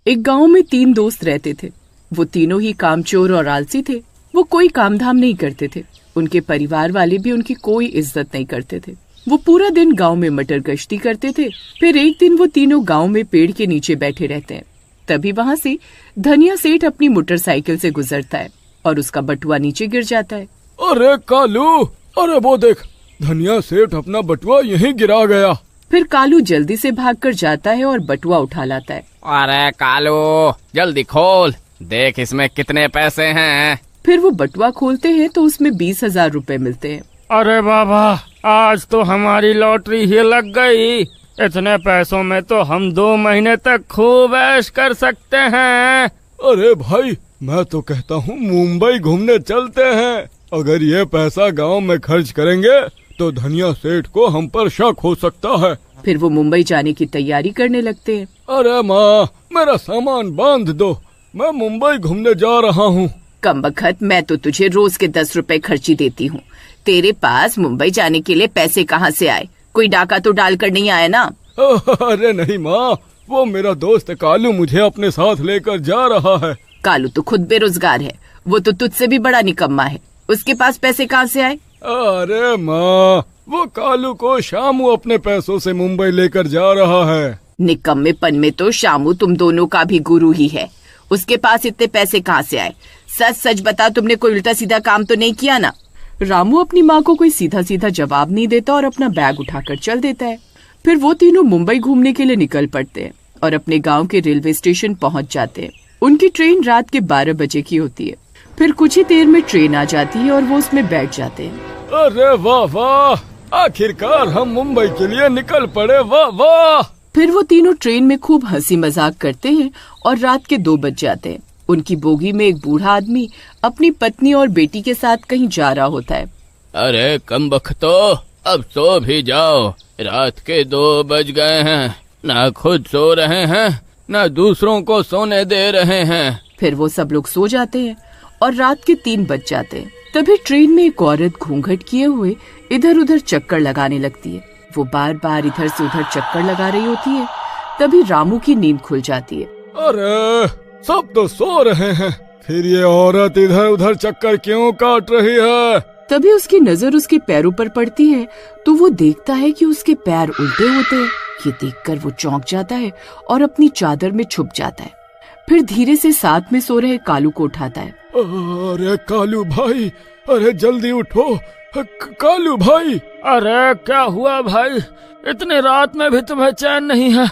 एक गांव में 3 दोस्त रहते थे। वो तीनों ही कामचोर और आलसी थे। वो कोई काम धाम नहीं करते थे। उनके परिवार वाले भी उनकी कोई इज्जत नहीं करते थे। वो पूरा दिन गांव में मटर गश्ती करते थे। फिर एक दिन वो तीनों गांव में पेड़ के नीचे बैठे रहते हैं। तभी वहां से धनिया सेठ अपनी मोटरसाइकिल से गुजरता है और उसका बटुआ नीचे गिर जाता है। अरे कालू, अरे वो देख, धनिया सेठ अपना बटुआ यहीं गिरा गया। फिर कालू जल्दी से भागकर जाता है और बटुआ उठा लाता है। अरे कालू, जल्दी खोल, देख इसमें कितने पैसे हैं। फिर वो बटुआ खोलते हैं तो उसमें 20,000 रुपए मिलते हैं। अरे बाबा, आज तो हमारी लॉटरी ही लग गई। इतने पैसों में तो हम 2 महीने तक खूब ऐश कर सकते हैं। अरे भाई, मैं तो कहता हूँ मुंबई घूमने चलते हैं। अगर ये पैसा गांव में खर्च करेंगे तो धनिया सेठ को हम पर शक हो सकता है। फिर वो मुंबई जाने की तैयारी करने लगते हैं। अरे माँ, मेरा सामान बांध दो, मैं मुंबई घूमने जा रहा हूँ। कमबख्त, मैं तो तुझे रोज के 10 रुपए खर्ची देती हूँ। तेरे पास मुंबई जाने के लिए पैसे कहाँ से आए? कोई डाका तो डाल कर नहीं आया ना? अरे नहीं माँ, वो मेरा दोस्त कालू मुझे अपने साथ लेकर जा रहा है। कालू तो खुद बेरोजगार है। वो तो तुझसे भी बड़ा निकम्मा है। उसके पास पैसे कहाँ से आए? अरे माँ, वो कालू को शामू अपने पैसों से मुंबई लेकर जा रहा है। निकम्मेपन में तो शामू तुम दोनों का भी गुरु ही है। उसके पास इतने पैसे कहाँ से आए? सच सच बता, तुमने कोई उल्टा सीधा काम तो नहीं किया ना? रामू अपनी माँ को कोई सीधा सीधा जवाब नहीं देता और अपना बैग उठाकर चल देता है। फिर वो तीनों मुंबई घूमने के लिए निकल पड़ते हैं और अपने गांव के रेलवे स्टेशन पहुंच जाते हैं। उनकी ट्रेन रात के 12 बजे की होती है। फिर कुछ ही देर में ट्रेन आ जाती है और वो उसमें बैठ जाते हैं। अरे वाह वाह, आखिरकार हम मुंबई के लिए निकल पड़े, वाह वाह। फिर वो तीनों ट्रेन में खूब हंसी मजाक करते हैं और रात के 2 बज जाते हैं। उनकी बोगी में एक बूढ़ा आदमी अपनी पत्नी और बेटी के साथ कहीं जा रहा होता है। अरे कमबख्तो, अब सो भी जाओ, रात के 2 बज गए हैं। ना खुद सो रहे हैं, ना दूसरों को सोने दे रहे हैं। फिर वो सब लोग सो जाते हैं और रात के 3 बज जाते हैं। तभी ट्रेन में एक औरत घूंघट किए हुए इधर उधर चक्कर लगाने लगती है। वो बार बार इधर से उधर चक्कर लगा रही होती है। तभी रामू की नींद खुल जाती है। अरे सब तो सो रहे हैं, फिर ये औरत इधर उधर चक्कर क्यों काट रही है? तभी उसकी नजर उसके पैरों पर पड़ती है तो वो देखता है कि उसके पैर उल्टे होते हैं। ये देखकर वो चौंक जाता है और अपनी चादर में छुप जाता है। फिर धीरे से साथ में सो रहे कालू को उठाता है। अरे कालू भाई, अरे जल्दी उठो, कालू भाई। अरे क्या हुआ भाई, इतनी रात में भी तुम्हें चैन नहीं है?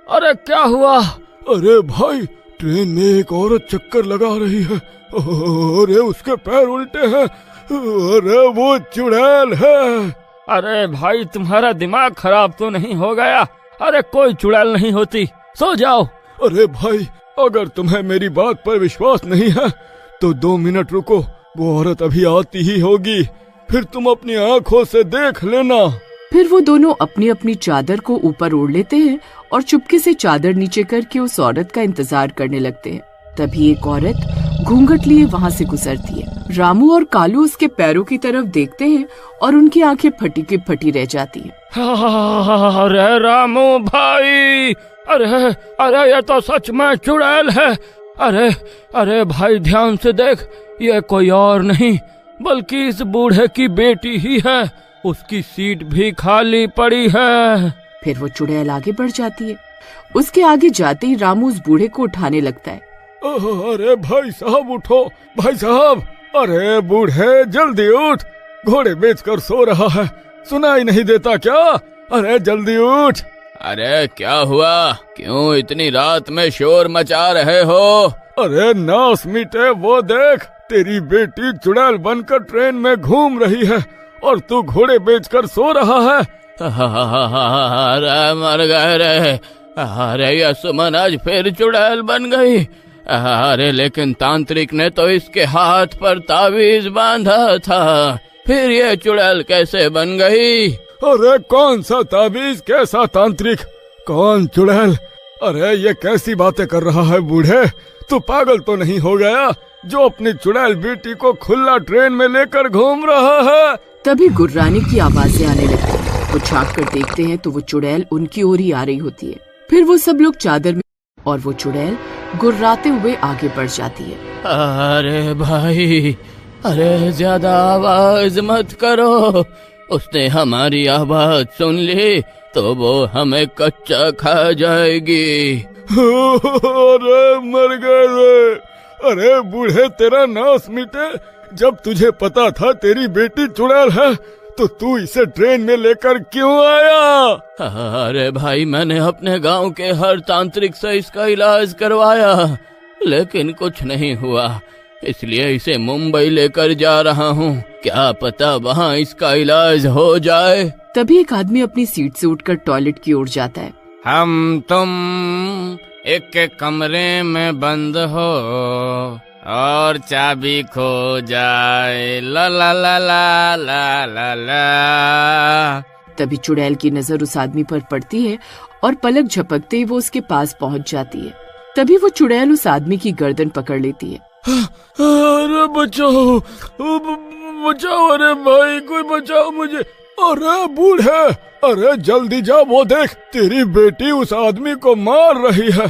अरे क्या हुआ? अरे भाई, ट्रेन में एक औरत चक्कर लगा रही है। अरे उसके पैर उल्टे हैं। अरे वो चुड़ैल है। अरे भाई, तुम्हारा दिमाग खराब तो नहीं हो गया? अरे कोई चुड़ैल नहीं होती, सो जाओ। अरे भाई, अगर तुम्हें मेरी बात पर विश्वास नहीं है तो 2 मिनट रुको, वो औरत अभी आती ही होगी, फिर तुम अपनी आँखों से देख लेना। फिर वो दोनों अपनी अपनी चादर को ऊपर ओढ़ लेते हैं और चुपके से चादर नीचे करके उस औरत का इंतजार करने लगते हैं। तभी एक औरत घूंघट लिए वहाँ से गुजरती है। रामू और कालू उसके पैरों की तरफ देखते हैं और उनकी आंखें फटी की फटी रह जाती हैं। अरे रामू भाई, अरे अरे ये तो सच में चुड़ैल है। अरे अरे भाई, ध्यान से देख, ये कोई और नहीं बल्कि इस बूढ़े की बेटी ही है। उसकी सीट भी खाली पड़ी है। फिर वो चुड़ैल आगे बढ़ जाती है। उसके आगे जाते ही रामू उस बूढ़े को उठाने लगता है। अरे भाई साहब उठो, भाई साहब। अरे बूढ़े जल्दी उठ, घोड़े बेचकर सो रहा है, सुनाई नहीं देता क्या? अरे जल्दी उठ। अरे क्या हुआ, क्यों इतनी रात में शोर मचा रहे हो? अरे नास मीटे, वो देख, तेरी बेटी चुड़ैल बनकर ट्रेन में घूम रही है और तू घोड़े बेचकर सो रहा है। अरे मर गए रे। अरे ये सुमन आज फिर चुड़ैल बन गई। अरे लेकिन तांत्रिक ने तो इसके हाथ पर तावीज बांधा था, फिर ये चुड़ैल कैसे बन गई? अरे कौन सा तावीज, कैसा तांत्रिक, कौन चुड़ैल? अरे ये कैसी बातें कर रहा है बूढ़े, तू पागल तो नहीं हो गया जो अपनी चुड़ैल बेटी को खुला ट्रेन में लेकर घूम रहा है? तभी गुर्राने की आवाजें आने लगती हैं। वो झांक कर देखते हैं तो वो चुड़ैल उनकी ओर ही आ रही होती है। फिर वो सब लोग चादर में और वो चुड़ैल गुर्राते हुए आगे बढ़ जाती है। अरे भाई, अरे ज्यादा आवाज मत करो, उसने हमारी आवाज सुन ली तो वो हमें कच्चा खा जाएगी। अरे मर गए रे। अरे बूढ़े, तेरा नाश मिटे। जब तुझे पता था तेरी बेटी चुड़ैल है तो तू इसे ट्रेन में लेकर क्यों आया? अरे भाई, मैंने अपने गांव के हर तांत्रिक से इसका इलाज करवाया, लेकिन कुछ नहीं हुआ, इसलिए इसे मुंबई लेकर जा रहा हूँ। क्या पता वहाँ इसका इलाज हो जाए। तभी एक आदमी अपनी सीट से उठकर टॉयलेट की ओर जाता है। हम तुम एक कमरे में बंद हो और चाबी खो जाए, ला ला ला ला ला ला ला। तभी चुड़ैल की नजर उस आदमी पर पड़ती है और पलक झपकते ही वो उसके पास पहुंच जाती है। तभी वो चुड़ैल उस आदमी की गर्दन पकड़ लेती है। अरे बचाओ, बचाओ, अरे भाई कोई बचाओ मुझे। अरे बूढ़े, अरे जल्दी जा, वो देख तेरी बेटी उस आदमी को मार रही है।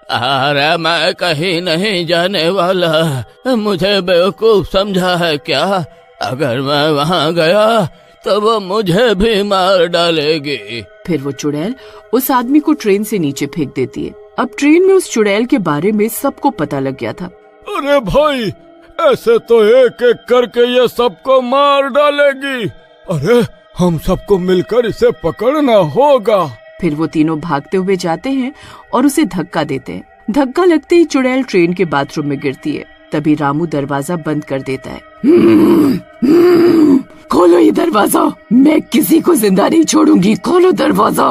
अरे मैं कहीं नहीं जाने वाला, मुझे बेवकूफ समझा है क्या? अगर मैं वहाँ गया तो वो मुझे भी मार डालेगी। फिर वो चुड़ैल उस आदमी को ट्रेन से नीचे फेंक देती है। अब ट्रेन में उस चुड़ैल के बारे में सबको पता लग गया था। अरे भाई, ऐसे तो एक एक करके ये सबको मार डालेगी। अरे हम सबको मिलकर इसे पकड़ना होगा। फिर वो तीनों भागते हुए जाते हैं और उसे धक्का देते हैं। धक्का लगते ही चुड़ैल ट्रेन के बाथरूम में गिरती है। तभी रामू दरवाजा बंद कर देता है। खोलो ये दरवाजा, मैं किसी को जिंदा नहीं छोड़ूंगी, खोलो दरवाजा।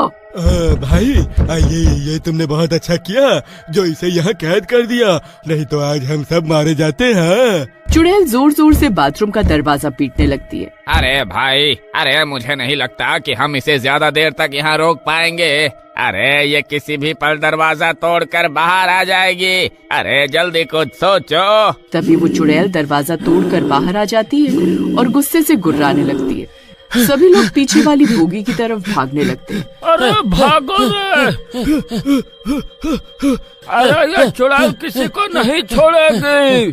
भाई, ये तुमने बहुत अच्छा किया जो इसे यहाँ कैद कर दिया, नहीं तो आज हम सब मारे जाते हैं। चुड़ैल जोर जोर से बाथरूम का दरवाजा पीटने लगती है। अरे भाई, अरे मुझे नहीं लगता कि हम इसे ज्यादा देर तक यहाँ रोक पाएंगे। अरे ये किसी भी पल दरवाजा तोड़कर बाहर आ जाएगी। अरे जल्दी कुछ सोचो। तभी वो चुड़ैल दरवाजा तोड़कर बाहर आ जाती है और गुस्से से गुर्राने लगती है। सभी लोग पीछे वाली बोगी की तरफ भागने लगते हैं। अरे भागो रे! अरे ये चुड़ैल किसी को नहीं छोड़ेगी।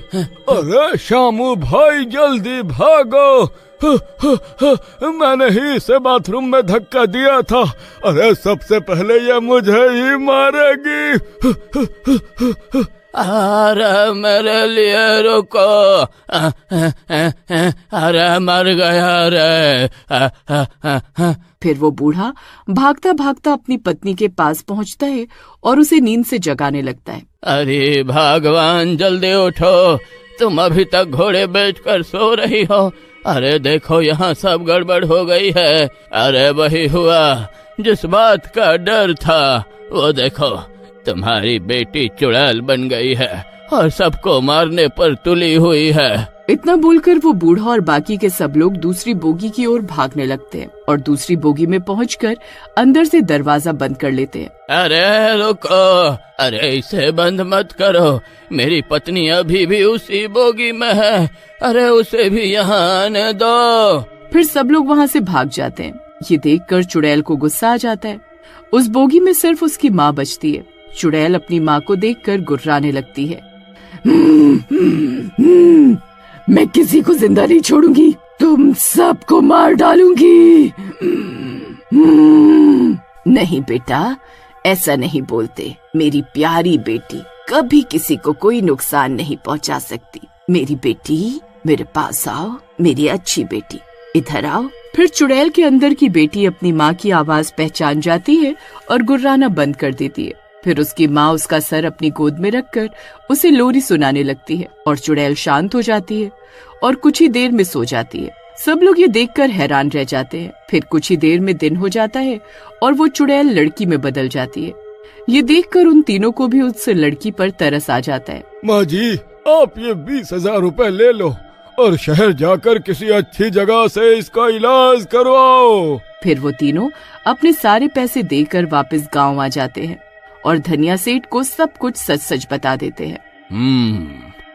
अरे शामू भाई, जल्दी भागो। मैंने ही इसे बाथरूम में धक्का दिया था। अरे सबसे पहले ये मुझे ही मारेगी। अरे मेरे लिए रुको, अरे मर गया रे। फिर वो बूढ़ा भागता भागता अपनी पत्नी के पास पहुंचता है और उसे नींद से जगाने लगता है। अरे भगवान, जल्दी उठो, तुम अभी तक घोड़े बेचकर सो रही हो। अरे देखो यहाँ सब गड़बड़ हो गई है। अरे वही हुआ जिस बात का डर था, वो देखो तुम्हारी बेटी चुड़ैल बन गई है और सबको मारने पर तुली हुई है। इतना बोलकर वो बूढ़ा और बाकी के सब लोग दूसरी बोगी की ओर भागने लगते हैं और दूसरी बोगी में पहुंचकर अंदर से दरवाजा बंद कर लेते हैं। अरे रुको, अरे इसे बंद मत करो, मेरी पत्नी अभी भी उसी बोगी में है। अरे उसे भी यहाँ आने दो। फिर सब लोग वहाँ से भाग जाते हैं। ये देखकर चुड़ैल को गुस्सा आ जाता है। उस बोगी में सिर्फ उसकी माँ बचती है। चुड़ैल अपनी माँ को देखकर गुर्राने लगती है। मैं किसी को जिंदा नहीं छोड़ूंगी, तुम सबको मार डालूंगी। नहीं बेटा, ऐसा नहीं बोलते। मेरी प्यारी बेटी कभी किसी को कोई नुकसान नहीं पहुंचा सकती। मेरी बेटी, मेरे पास आओ, मेरी अच्छी बेटी, इधर आओ। फिर चुड़ैल के अंदर की बेटी अपनी माँ की आवाज पहचान जाती है और गुर्राना बंद कर देती है। फिर उसकी माँ उसका सर अपनी गोद में रखकर उसे लोरी सुनाने लगती है और चुड़ैल शांत हो जाती है और कुछ ही देर में सो जाती है। सब लोग ये देखकर हैरान रह जाते हैं। फिर कुछ ही देर में दिन हो जाता है और वो चुड़ैल लड़की में बदल जाती है। ये देखकर उन तीनों को भी उस लड़की पर तरस आ जाता है। माँ जी, आप ये 20,000 रुपए ले लो और शहर जाकर किसी अच्छी जगह से इसका इलाज करवाओ। फिर वो तीनों अपने सारे पैसे देकर वापस गाँव आ जाते हैं और धनिया सेठ को सब कुछ सच सच बता देते हैं।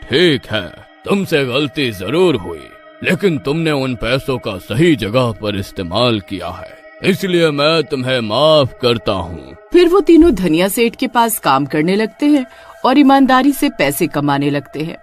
ठीक है, तुमसे गलती जरूर हुई, लेकिन तुमने उन पैसों का सही जगह पर इस्तेमाल किया है। इसलिए मैं तुम्हें माफ करता हूँ। फिर वो तीनों धनिया सेठ के पास काम करने लगते हैं और ईमानदारी से पैसे कमाने लगते हैं।